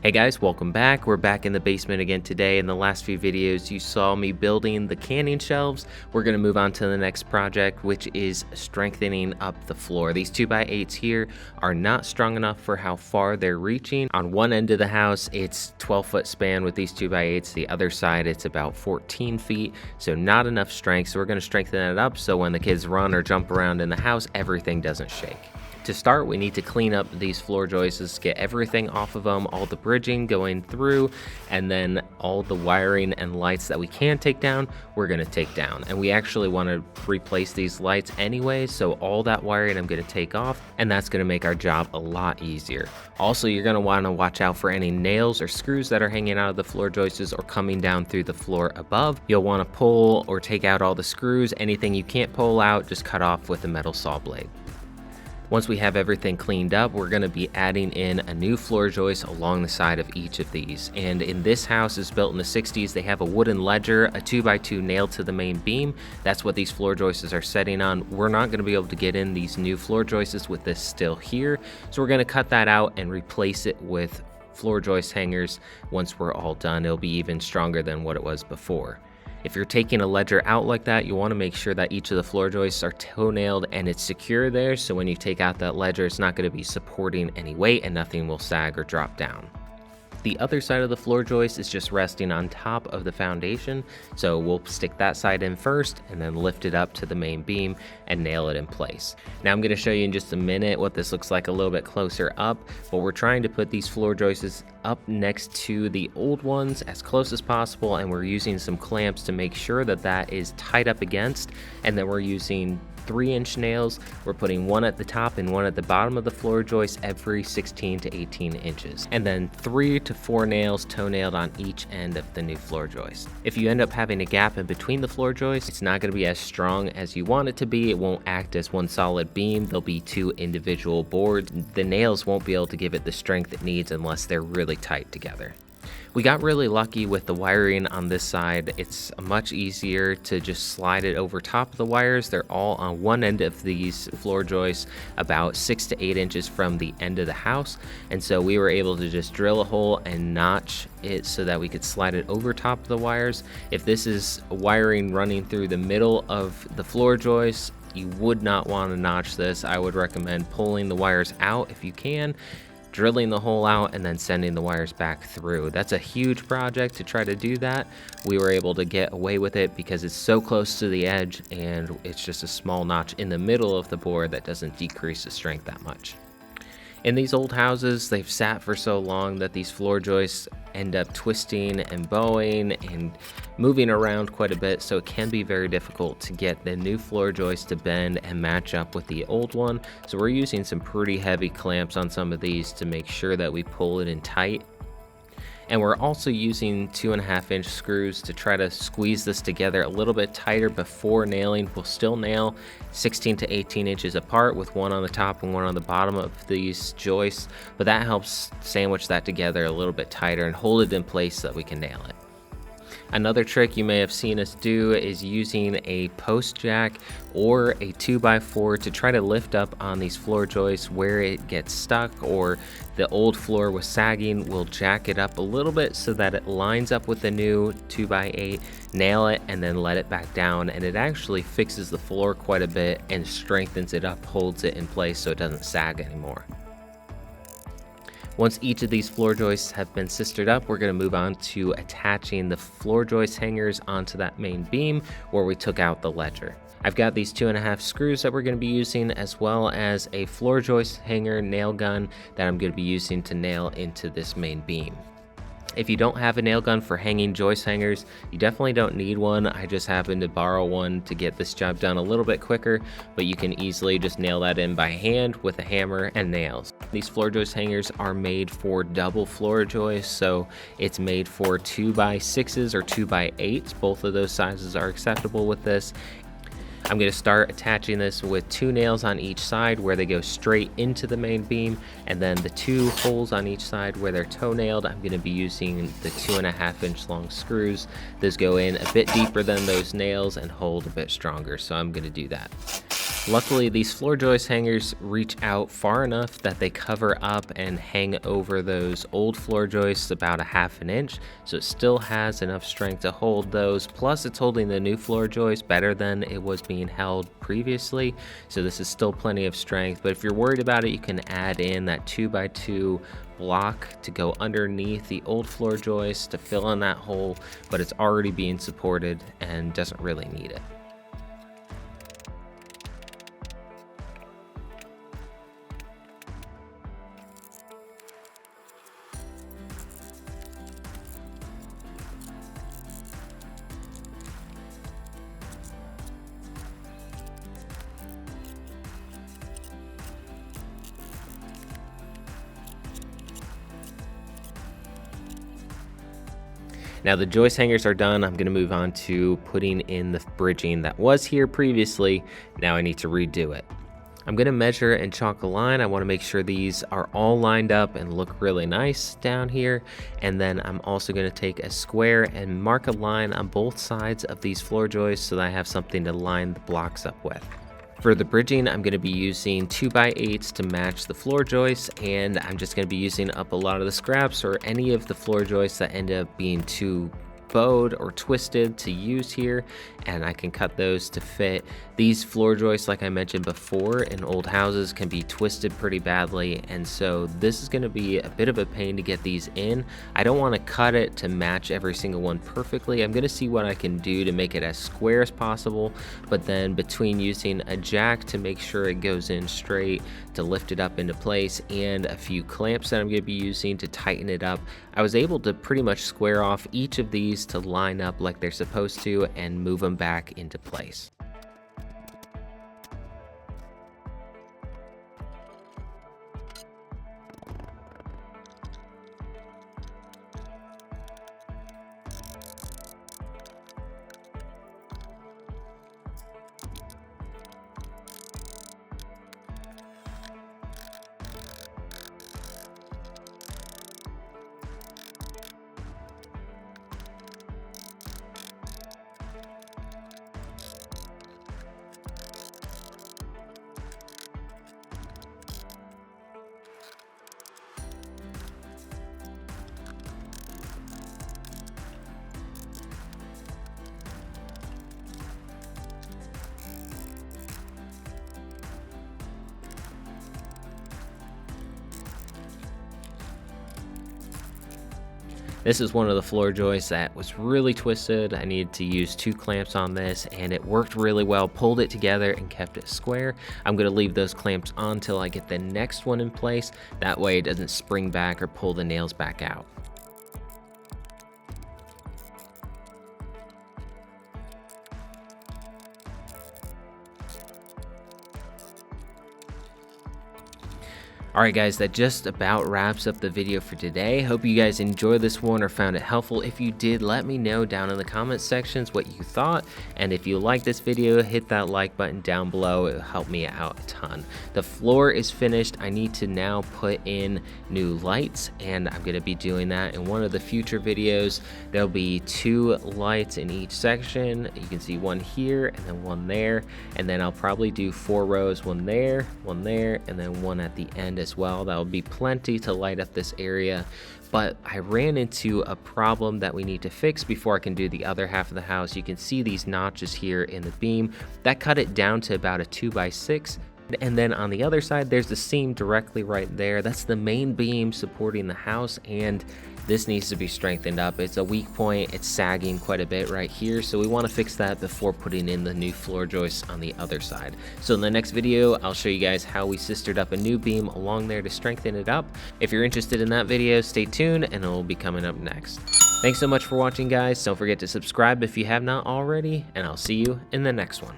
Hey guys, welcome back. We're back in the basement again today. In the last few videos, you saw me building the canning shelves. We're going to move on to the next project, which is strengthening up the floor. These 2x8s here are not strong enough for how far they're reaching. On one end of the house, it's 12-foot span with these 2x8s. The other side, it's about 14 feet, so not enough strength. So we're going to strengthen it up so when the kids run or jump around in the house, everything doesn't shake. To start, we need to clean up these floor joists, get everything off of them, all the bridging going through, and then all the wiring and lights that we can take down, we're going to take down. And we actually want to replace these lights anyway, so all that wiring I'm going to take off, and that's going to make our job a lot easier. Also, you're going to want to watch out for any nails or screws that are hanging out of the floor joists or coming down through the floor above. You'll want to pull or take out all the screws. Anything you can't pull out, just cut off with a metal saw blade. Once we have everything cleaned up, we're going to be adding in a new floor joist along the side of each of these. And in this house, is built in the 60s, they have a wooden ledger, a 2x2 nailed to the main beam. That's what these floor joists are setting on. We're not going to be able to get in these new floor joists with this still here. So we're going to cut that out and replace it with floor joist hangers. Once we're all done, it'll be even stronger than what it was before. If you're taking a ledger out like that, you want to make sure that each of the floor joists are toe-nailed and it's secure there, so when you take out that ledger, it's not going to be supporting any weight and nothing will sag or drop down. The other side of the floor joist is just resting on top of the foundation, so we'll stick that side in first and then lift it up to the main beam and nail it in place. Now I'm going to show you in just a minute what this looks like a little bit closer up, but we're trying to put these floor joists up next to the old ones as close as possible, and we're using some clamps to make sure that that is tight up against, and then we're using 3-inch nails. We're putting one at the top and one at the bottom of the floor joist every 16 to 18 inches. And then 3 to 4 nails toe-nailed on each end of the new floor joist. If you end up having a gap in between the floor joists, it's not going to be as strong as you want it to be. It won't act as one solid beam. There'll be 2 individual boards. The nails won't be able to give it the strength it needs unless they're really tight together. We got really lucky with the wiring on this side. It's much easier to just slide it over top of the wires. They're all on one end of these floor joists, about 6 to 8 inches from the end of the house. And so we were able to just drill a hole and notch it so that we could slide it over top of the wires. If this is wiring running through the middle of the floor joist, you would not want to notch this. I would recommend pulling the wires out if you can, drilling the hole out, and then sending the wires back through. That's a huge project to try to do that. We were able to get away with it because it's so close to the edge and it's just a small notch in the middle of the board that doesn't decrease the strength that much. In these old houses, they've sat for so long that these floor joists end up twisting and bowing and moving around quite a bit, so it can be very difficult to get the new floor joist to bend and match up with the old one. So we're using some pretty heavy clamps on some of these to make sure that we pull it in tight. And we're also using 2.5-inch screws to try to squeeze this together a little bit tighter before nailing. We'll still nail 16 to 18 inches apart with one on the top and one on the bottom of these joists, but that helps sandwich that together a little bit tighter and hold it in place so that we can nail it. Another trick you may have seen us do is using a post jack or a 2x4 to try to lift up on these floor joists where it gets stuck or the old floor was sagging. We'll jack it up a little bit so that it lines up with the new 2x8, nail it, and then let it back down, and it actually fixes the floor quite a bit and strengthens it up, holds it in place so it doesn't sag anymore. Once each of these floor joists have been sistered up, we're going to move on to attaching the floor joist hangers onto that main beam where we took out the ledger. I've got these 2.5 screws that we're going to be using, as well as a floor joist hanger nail gun that I'm going to be using to nail into this main beam. If you don't have a nail gun for hanging joist hangers, you definitely don't need one. I just happened to borrow one to get this job done a little bit quicker, but you can easily just nail that in by hand with a hammer and nails. These floor joist hangers are made for double floor joists, so it's made for 2x6s or 2x8s. Both of those sizes are acceptable with this. I'm going to start attaching this with 2 nails on each side where they go straight into the main beam, and then the 2 holes on each side where they're toe nailed, I'm going to be using the 2.5-inch long screws. Those go in a bit deeper than those nails and hold a bit stronger, so I'm going to do that. Luckily, these floor joist hangers reach out far enough that they cover up and hang over those old floor joists about a ½ inch, so it still has enough strength to hold those, plus it's holding the new floor joist better than it was being held previously, so this is still plenty of strength. But if you're worried about it, you can add in that 2x2 block to go underneath the old floor joist to fill in that hole, but it's already being supported and doesn't really need it. Now the joist hangers are done. I'm going to move on to putting in the bridging that was here previously. Now I need to redo it. I'm going to measure and chalk a line. I want to make sure these are all lined up and look really nice down here. And then I'm also going to take a square and mark a line on both sides of these floor joists so that I have something to line the blocks up with. For the bridging, I'm going to be using 2x8s to match the floor joists, and I'm just going to be using up a lot of the scraps or any of the floor joists that end up being too bowed or twisted to use here, and I can cut those to fit. These floor joists, like I mentioned before, in old houses can be twisted pretty badly, and so this is going to be a bit of a pain to get these in. I don't want to cut it to match every single one perfectly. I'm going to see what I can do to make it as square as possible, but then between using a jack to make sure it goes in straight to lift it up into place and a few clamps that I'm going to be using to tighten it up, I was able to pretty much square off each of these to line up like they're supposed to and move them back into place. This is one of the floor joists that was really twisted. I needed to use 2 clamps on this and it worked really well, pulled it together and kept it square. I'm gonna leave those clamps on till I get the next one in place. That way it doesn't spring back or pull the nails back out. Alright guys, that just about wraps up the video for today. Hope you guys enjoyed this one or found it helpful. If you did, let me know down in the comment sections what you thought. And if you like this video, hit that like button down below. It'll help me out a ton. The floor is finished. I need to now put in new lights, and I'm going to be doing that in one of the future videos. There'll be 2 lights in each section. You can see one here and then one there. And then I'll probably do 4 rows, one there, and then one at the end as well. That will be plenty to light up this area, but I ran into a problem that we need to fix before I can do the other half of the house. You can see these notches here in the beam that cut it down to about a 2x6. And then on the other side, there's the seam directly right there. That's the main beam supporting the house, and this needs to be strengthened up. It's a weak point. It's sagging quite a bit right here, so we want to fix that before putting in the new floor joists on the other side. So in the next video, I'll show you guys how we sistered up a new beam along there to strengthen it up. If you're interested in that video, stay tuned and it will be coming up next. Thanks so much for watching, guys. Don't forget to subscribe if you have not already, and I'll see you in the next one.